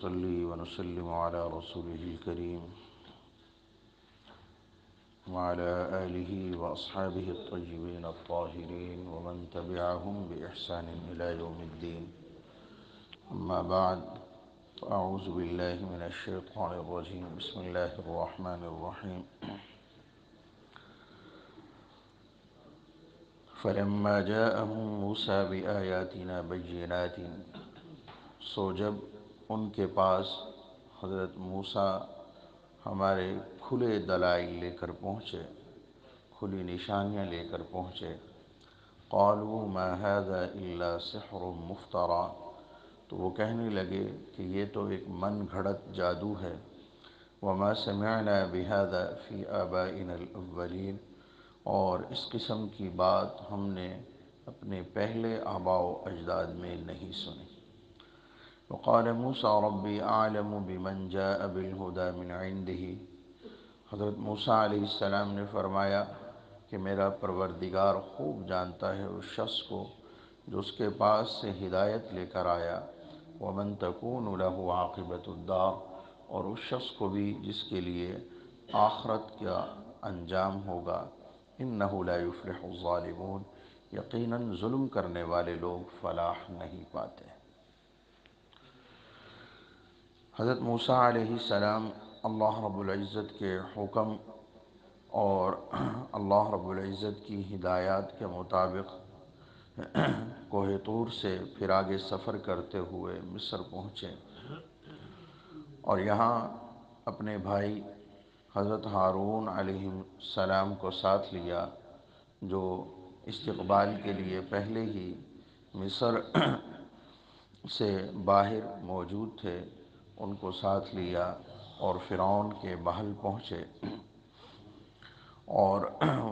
نصلي ونسلم على رسوله الكريم وعلى آله وأصحابه الطيبين الطاهرين ومن تبعهم بإحسان إلى يوم الدين. أما بعد، فأعوذ بالله من الشيطان الرجيم. بسم الله الرحمن الرحيم. فلما جاءهم موسى بآياتنا بينات، جب ان کے پاس حضرت موسیٰ ہمارے کھلے دلائل لے کر پہنچے، کھلی نشانیاں لے کر پہنچے، قالوا ما هذا الا سحر مفترى، تو وہ کہنے لگے کہ یہ تو ایک من گھڑت جادو ہے، وما سمعنا بهذا في آبائنا الاولین، اور اس قسم کی بات ہم نے اپنے پہلے آباء و اجداد میں نہیں سنی۔ وقال موسیٰ ربی اعلم بمن جاء بالہدى من عنده، حضرت موسیٰ علیہ السلام نے فرمایا کہ میرا پروردگار خوب جانتا ہے اس شخص کو جو اس کے پاس سے ہدایت لے کر آیا، ومن تکون له عاقبۃ الدار، اور اس شخص کو بھی جس کے لیے آخرت کا انجام ہوگا، انہ لا یفلح الظالمون، یقیناً ظلم کرنے والے لوگ فلاح نہیں پاتے۔ حضرت موسیٰ علیہ السلام اللہ رب العزت کے حکم اور اللہ رب العزت کی ہدایات کے مطابق کوہ طور سے پھر آگے سفر کرتے ہوئے مصر پہنچے، اور یہاں اپنے بھائی حضرت ہارون علیہ السلام کو ساتھ لیا، جو استقبال کے لیے پہلے ہی مصر سے باہر موجود تھے، ان کو ساتھ لیا اور فرعون کے محل پہنچے، اور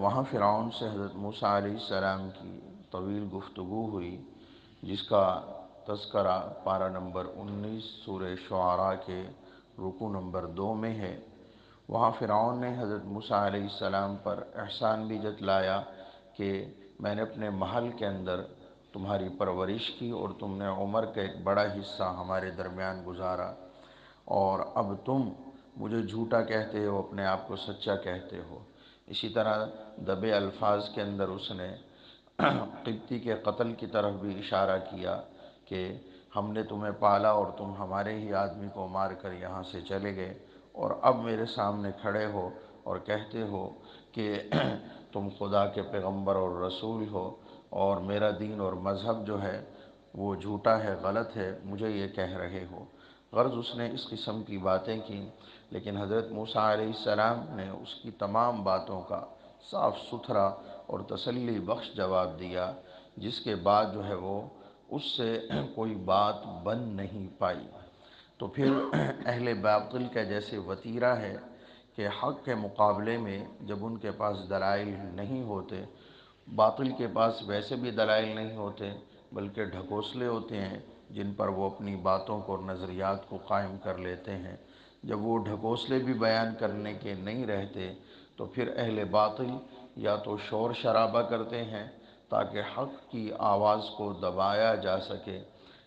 وہاں فرعون سے حضرت موسیٰ علیہ السلام کی طویل گفتگو ہوئی، جس کا تذکرہ پارہ نمبر 19 سورہ شعراء کے رکوع نمبر 2 میں ہے۔ وہاں فرعون نے حضرت موسیٰ علیہ السلام پر احسان بھی جتلایا کہ میں نے اپنے محل کے اندر تمہاری پرورش کی اور تم نے عمر کا ایک بڑا حصہ ہمارے درمیان گزارا، اور اب تم مجھے جھوٹا کہتے ہو، اپنے آپ کو سچا کہتے ہو۔ اسی طرح دبے الفاظ کے اندر اس نے قبطی کے قتل کی طرف بھی اشارہ کیا کہ ہم نے تمہیں پالا اور تم ہمارے ہی آدمی کو مار کر یہاں سے چلے گئے، اور اب میرے سامنے کھڑے ہو اور کہتے ہو کہ تم خدا کے پیغمبر اور رسول ہو، اور میرا دین اور مذہب جو ہے وہ جھوٹا ہے، غلط ہے، مجھے یہ کہہ رہے ہو۔ غرض اس نے اس قسم کی باتیں کی، لیکن حضرت موسیٰ علیہ السلام نے اس کی تمام باتوں کا صاف ستھرا اور تسلی بخش جواب دیا، جس کے بعد جو ہے وہ اس سے کوئی بات بن نہیں پائی۔ تو پھر اہل باطل کا جیسے وتیرہ ہے کہ حق کے مقابلے میں جب ان کے پاس دلائل نہیں ہوتے، باطل کے پاس ویسے بھی دلائل نہیں ہوتے بلکہ ڈھکوسلے ہوتے ہیں جن پر وہ اپنی باتوں کو اور نظریات کو قائم کر لیتے ہیں، جب وہ ڈھکوسلے بھی بیان کرنے کے نہیں رہتے تو پھر اہل باطل یا تو شور شرابہ کرتے ہیں تاکہ حق کی آواز کو دبایا جا سکے،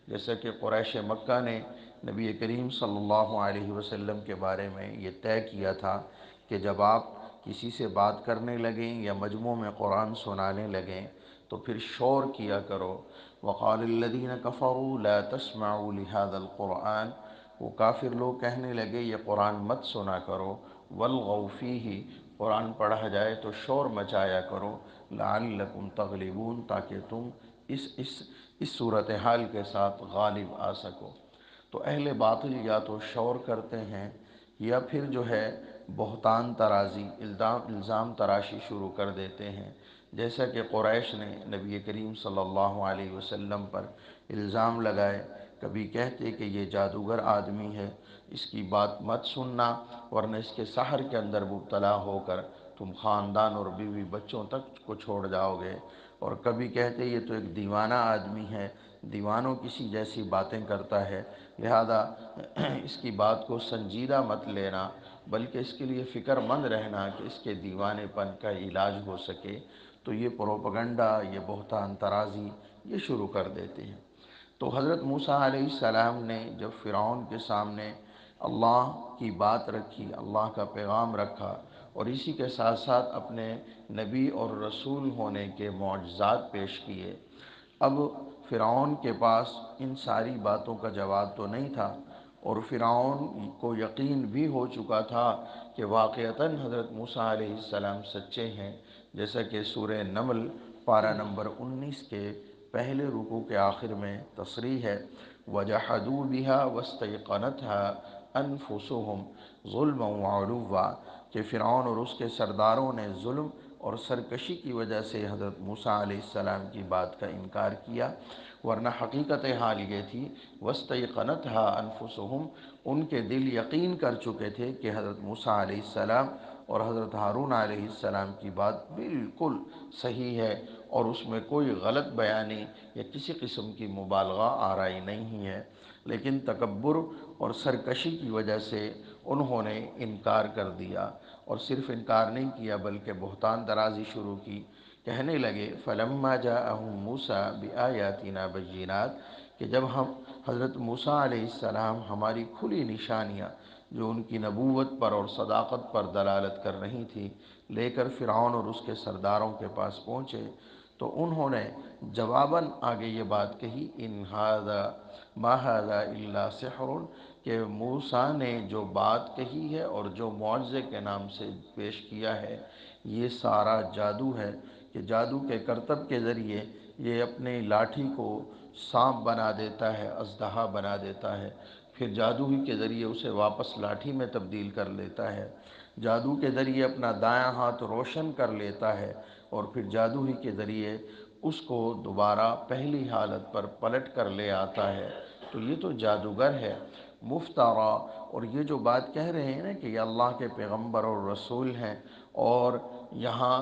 جیسا کہ قریش مکہ نے نبی کریم صلی اللہ علیہ وسلم کے بارے میں یہ طے کیا تھا کہ جب آپ کسی سے بات کرنے لگیں یا مجمع میں قرآن سنانے لگیں تو پھر شور کیا کرو۔ وقال الذین کفروا لا تسمعوا لهذا القرآن، وہ کافر لوگ کہنے لگے یہ قرآن مت سنا کرو، والغوا فیہ، قرآن پڑھا جائے تو شور مچایا کرو، لعلکم تغلبون، تاکہ تم اس صورتحال کے ساتھ غالب آ سکو۔ تو اہل باطل یا تو شور کرتے ہیں یا پھر جو ہے بہتان ترازی، الزام تراشی شروع کر دیتے ہیں، جیسا کہ قریش نے نبی کریم صلی اللہ علیہ وسلم پر الزام لگائے، کبھی کہتے کہ یہ جادوگر آدمی ہے، اس کی بات مت سننا ورنہ اس کے سحر کے اندر مبتلا ہو کر تم خاندان اور بیوی بچوں تک کو چھوڑ جاؤ گے، اور کبھی کہتے یہ تو ایک دیوانہ آدمی ہے، دیوانوں کسی جیسی باتیں کرتا ہے، لہذا اس کی بات کو سنجیدہ مت لینا بلکہ اس کے لیے فکر مند رہنا کہ اس کے دیوانے پن کا علاج ہو سکے۔ تو یہ پروپگنڈا، یہ بہتان ترازی یہ شروع کر دیتے ہیں۔ تو حضرت موسیٰ علیہ السلام نے جب فرعون کے سامنے اللہ کی بات رکھی، اللہ کا پیغام رکھا، اور اسی کے ساتھ ساتھ اپنے نبی اور رسول ہونے کے معجزات پیش کیے، اب فرعون کے پاس ان ساری باتوں کا جواب تو نہیں تھا، اور فرعون کو یقین بھی ہو چکا تھا کہ واقعتاً حضرت موسیٰ علیہ السلام سچے ہیں، جیسا کہ سورہ نمل پارہ نمبر 19 کے پہلے رکوع کے آخر میں تصریح ہے، وَجَحَدُوا بِهَا وَاسْتَيْقَنَتْهَا أَنفُسُهُمْ ظُلْمًا وَعُلُوًّا، کہ فرعون اور اس کے سرداروں نے ظلم اور سرکشی کی وجہ سے حضرت موسیٰ علیہ السلام کی بات کا انکار کیا، ورنہ حقیقت حال یہ تھی وَاسْتَيْقَنَتْهَا أَنفُسُهُمْ، ان کے دل یقین کر چکے تھے کہ حضرت موسیٰ علیہ السلام اور حضرت ہارون علیہ السلام کی بات بالکل صحیح ہے، اور اس میں کوئی غلط بیانی یا کسی قسم کی مبالغہ آرائی نہیں ہے، لیکن تکبر اور سرکشی کی وجہ سے انہوں نے انکار کر دیا، اور صرف انکار نہیں کیا بلکہ بہتان درازی شروع کی، کہنے لگے فَلَمَّا جَاءَهُم مُوسَىٰ بِآيَاتِنَا بَيِّنَاتٍ، کہ جب ہم حضرت موسیٰ علیہ السلام ہماری کھلی نشانیاں جو ان کی نبوت پر اور صداقت پر دلالت کر رہی تھی لے کر فرعون اور اس کے سرداروں کے پاس پہنچے، تو انہوں نے جواباً آگے یہ بات کہی ان ھذا ما ھذا الا سحر، کہ موسیٰ نے جو بات کہی ہے اور جو معجزے کے نام سے پیش کیا ہے یہ سارا جادو ہے، کہ جادو کے کرتب کے ذریعے یہ اپنی لاٹھی کو سانپ بنا دیتا ہے، اژدہا بنا دیتا ہے، پھر جادو ہی کے ذریعے اسے واپس لاٹھی میں تبدیل کر لیتا ہے، جادو کے ذریعے اپنا دایاں ہاتھ روشن کر لیتا ہے، اور پھر جادو ہی کے ذریعے اس کو دوبارہ پہلی حالت پر پلٹ کر لے آتا ہے، تو یہ تو جادوگر ہے مفترا۔ اور یہ جو بات کہہ رہے ہیں نا کہ یہ اللہ کے پیغمبر اور رسول ہیں، اور یہاں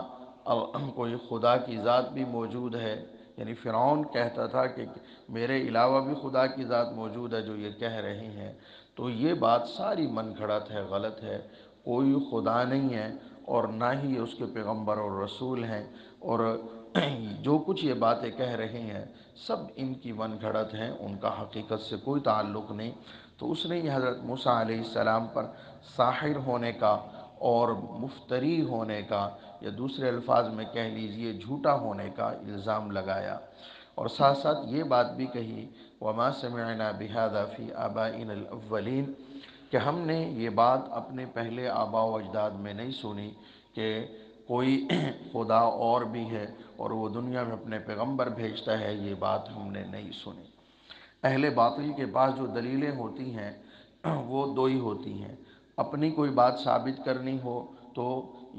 کوئی خدا کی ذات بھی موجود ہے، یعنی فرعون کہتا تھا کہ میرے علاوہ بھی خدا کی ذات موجود ہے جو یہ کہہ رہے ہیں، تو یہ بات ساری من گھڑت ہے، غلط ہے، کوئی خدا نہیں ہے، اور نہ ہی اس کے پیغمبر اور رسول ہیں، اور جو کچھ یہ باتیں کہہ رہے ہیں سب ان کی من گھڑت ہیں، ان کا حقیقت سے کوئی تعلق نہیں۔ تو اس نے یہ حضرت موسیٰ علیہ السلام پر ساحر ہونے کا اور مفتری ہونے کا، یا دوسرے الفاظ میں کہہ لیجئے جھوٹا ہونے کا الزام لگایا، اور ساتھ ساتھ یہ بات بھی کہی وَمَا سَمِعْنَا بِهَذَا فِي آبَائِنَا الْأَوَّلِينَ، کہ ہم نے یہ بات اپنے پہلے آباء و اجداد میں نہیں سنی کہ کوئی خدا اور بھی ہے اور وہ دنیا میں اپنے پیغمبر بھیجتا ہے، یہ بات ہم نے نہیں سنی۔ اہل باطل کے پاس جو دلیلیں ہوتی ہیں وہ دو ہی ہوتی ہیں، اپنی کوئی بات ثابت کرنی ہو تو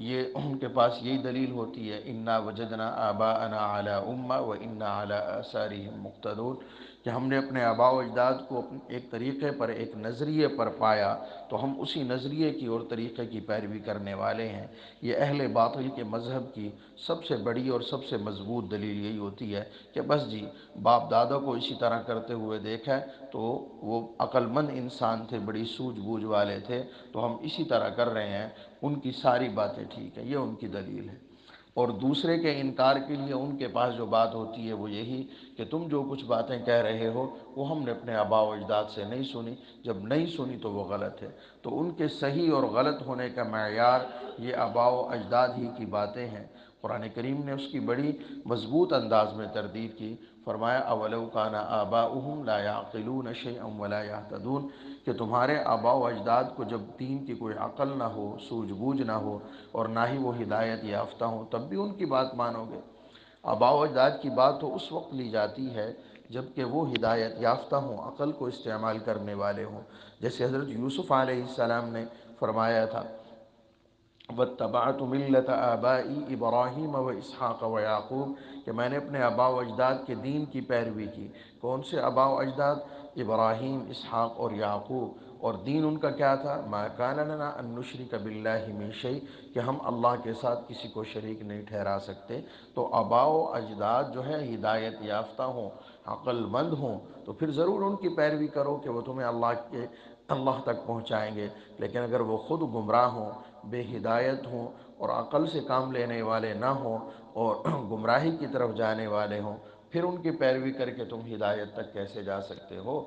یہ ان کے پاس یہی دلیل ہوتی ہے انا وجدنا آباءنا علی امہ و انا علی آثارہم مقتدون، کہ ہم نے اپنے آباء و اجداد کو ایک طریقے پر، ایک نظریے پر پایا تو ہم اسی نظریے کی اور طریقے کی پیروی کرنے والے ہیں۔ یہ اہل باطل کے مذہب کی سب سے بڑی اور سب سے مضبوط دلیل یہی ہوتی ہے کہ بس جی باپ دادا کو اسی طرح کرتے ہوئے دیکھا ہے تو وہ عقل مند انسان تھے، بڑی سوجھ بوجھ والے تھے، تو ہم اسی طرح کر رہے ہیں، ان کی ساری باتیں ٹھیک ہیں، یہ ان کی دلیل ہے۔ اور دوسرے کے انکار کے لیے ان کے پاس جو بات ہوتی ہے وہ یہی کہ تم جو کچھ باتیں کہہ رہے ہو وہ ہم نے اپنے آباء و اجداد سے نہیں سنی، جب نہیں سنی تو وہ غلط ہے۔ تو ان کے صحیح اور غلط ہونے کا معیار یہ آباء و اجداد ہی کی باتیں ہیں۔ قرآن کریم نے اس کی بڑی مضبوط انداز میں تردید کی، فرمایا اولو کان آباؤہم لا یعقلون شیئا ولا یہتدون، کہ تمہارے آباء و اجداد کو جب دین کی کوئی عقل نہ ہو، سوجھ بوجھ نہ ہو، اور نہ ہی وہ ہدایت یافتہ ہوں، تب بھی ان کی بات مانو گے؟ آباء و اجداد کی بات تو اس وقت لی جاتی ہے جب کہ وہ ہدایت یافتہ ہوں، عقل کو استعمال کرنے والے ہوں، جیسے حضرت یوسف علیہ السلام نے فرمایا تھا وَاتَّبَعْتُ مِلَّةَ آبَائِي إِبْرَاهِيمَ وَإِسْحَاقَ وَيَعْقُوبَ، کہ میں نے اپنے آباء و اجداد کے دین کی پیروی کی۔ کون سے آباء و اجداد؟ ابراہیم، اسحاق اور یعقوب۔ اور دین ان کا کیا تھا؟ مَا كَانَ لَنَا أَن نُشْرِكَ بِاللَّهِ مِن شَيْءٍ، کہ ہم اللہ کے ساتھ کسی کو شریک نہیں ٹھہرا سکتے۔ تو آباء و اجداد جو ہے ہدایت یافتہ ہوں، عقل مند ہوں، تو پھر ضرور ان کی پیروی کرو کہ وہ تمہیں اللہ تک پہنچائیں گے، لیکن اگر وہ خود گمراہ ہوں، بے ہدایت ہوں، اور عقل سے کام لینے والے نہ ہوں، اور گمراہی کی طرف جانے والے ہوں، پھر ان کی پیروی کر کے تم ہدایت تک کیسے جا سکتے ہو؟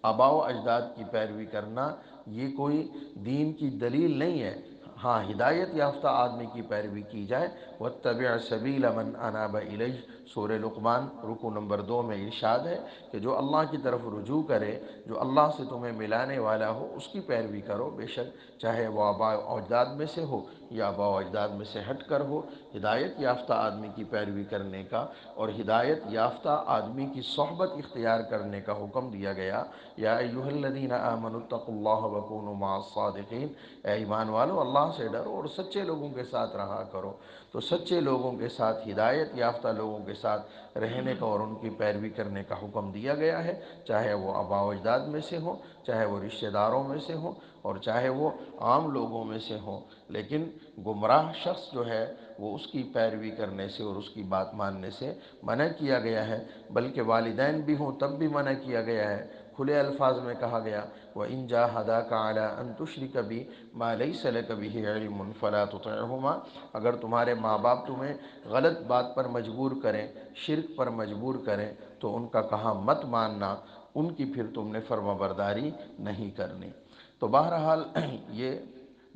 آباء و اجداد کی پیروی کرنا یہ کوئی دین کی دلیل نہیں ہے۔ ہاں، ہدایت یافتہ آدمی کی پیروی کی جائے۔ وَاتَّبِعْ سَبِيلَ مَنْ أَنَابَ إِلَيْهِ، سورہ لقمان رکو نمبر 2 میں ارشاد ہے کہ جو اللہ کی طرف رجوع کرے، جو اللہ سے تمہیں ملانے والا ہو، اس کی پیروی کرو، بے شک چاہے وہ آباء و اجداد میں سے ہو یا آباء و اجداد میں سے ہٹ کر ہو۔ ہدایت یافتہ آدمی کی پیروی کرنے کا اور ہدایت یافتہ آدمی کی صحبت اختیار کرنے کا حکم دیا گیا۔ یا ایھا الذین آمنوا اتقوا اللہ وکونوا مع الصادقین، اے ایمان والو اللہ سے ڈرو اور سچے لوگوں کے ساتھ رہا کرو۔ تو سچے لوگوں کے ساتھ، ہدایت یافتہ لوگوں کے ساتھ رہنے کا اور ان کی پیروی کرنے کا حکم دیا گیا ہے، چاہے وہ آباء و اجداد میں سے ہوں، چاہے وہ رشتہ داروں میں سے ہوں، اور چاہے وہ عام لوگوں میں سے ہوں۔ لیکن گمراہ شخص جو ہے وہ اس کی پیروی کرنے سے اور اس کی بات ماننے سے منع کیا گیا ہے، بلکہ والدین بھی ہوں تب بھی منع کیا گیا ہے۔ کھلے الفاظ میں کہا گیا وَإِن جَاهَدَاكَ عَلَىٰ أَن تُشْرِكَ بِي مَا لَيْسَ لَكَ بِهِ عِلْمٌ فَلَا تُطِعْهُمَا، اگر تمہارے ماں باپ تمہیں غلط بات پر مجبور کریں، شرک پر مجبور کریں، تو ان کا کہا مت ماننا، ان کی پھر تم نے فرما برداری نہیں کرنی۔ تو بہرحال یہ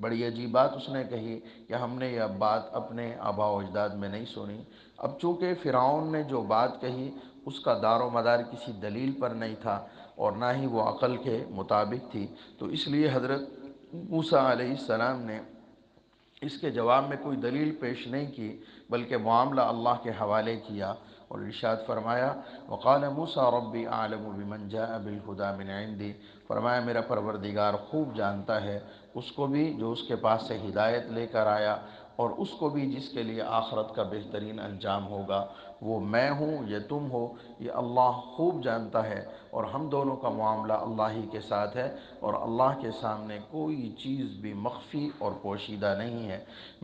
بڑی عجیب بات اس نے کہی کہ ہم نے یہ بات اپنے آباء و اجداد میں نہیں سنی۔ اب چونکہ فرعون نے جو بات کہی اس کا دار و مدار کسی دلیل پر نہیں تھا اور نہ ہی وہ عقل کے مطابق تھی، تو اس لیے حضرت موسیٰ علیہ السلام نے اس کے جواب میں کوئی دلیل پیش نہیں کی، بلکہ معاملہ اللہ کے حوالے کیا اور ارشاد فرمایا وقال موسیٰ ربی اعلم بمن جاء بالہدی من عندی، فرمایا میرا پروردگار خوب جانتا ہے اس کو بھی جو اس کے پاس سے ہدایت لے کر آیا، اور اس کو بھی جس کے لیے آخرت کا بہترین انجام ہوگا، وہ میں ہوں یا تم ہو، یہ اللہ خوب جانتا ہے، اور ہم دونوں کا معاملہ اللہ ہی کے ساتھ ہے، اور اللہ کے سامنے کوئی چیز بھی مخفی اور پوشیدہ نہیں ہے۔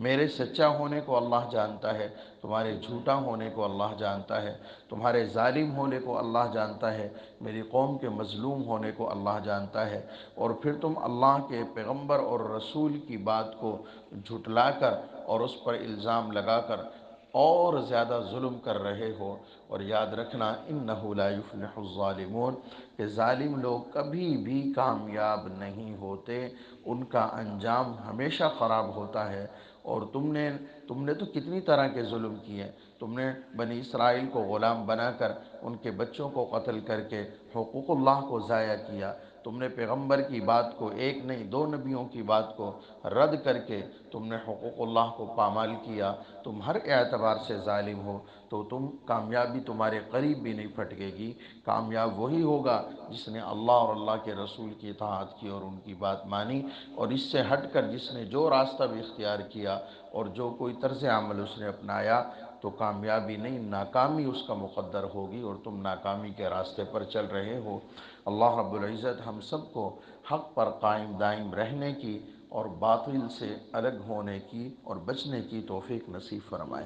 میرے سچا ہونے کو اللہ جانتا ہے، تمہارے جھوٹا ہونے کو اللہ جانتا ہے، تمہارے ظالم ہونے کو اللہ جانتا ہے، میری قوم کے مظلوم ہونے کو اللہ جانتا ہے، اور پھر تم اللہ کے پیغمبر اور رسول کی بات کو جھٹلا کر اور اس پر الزام لگا کر اور زیادہ ظلم کر رہے ہو۔ اور یاد رکھنا انہ لا یفلح الظالمون، کہ ظالم لوگ کبھی بھی کامیاب نہیں ہوتے، ان کا انجام ہمیشہ خراب ہوتا ہے۔ اور تم نے تو کتنی طرح کے ظلم کیے، تم نے بنی اسرائیل کو غلام بنا کر ان کے بچوں کو قتل کر کے حقوق اللہ کو ضائع کیا، تم نے پیغمبر کی بات کو، ایک نہیں دو نبیوں کی بات کو رد کر کے تم نے حقوق اللہ کو پامال کیا، تم ہر اعتبار سے ظالم ہو، تو کامیابی تمہارے قریب بھی نہیں پھٹکے گی۔ کامیاب وہی ہوگا جس نے اللہ اور اللہ کے رسول کی اطاعت کی اور ان کی بات مانی، اور اس سے ہٹ کر جس نے جو راستہ بھی اختیار کیا اور جو کوئی طرز عمل اس نے اپنایا، تو کامیابی نہیں ناکامی اس کا مقدر ہوگی، اور تم ناکامی کے راستے پر چل رہے ہو۔ اللہ رب العزت ہم سب کو حق پر قائم دائم رہنے کی اور باطل سے الگ ہونے کی اور بچنے کی توفیق نصیب فرمائے۔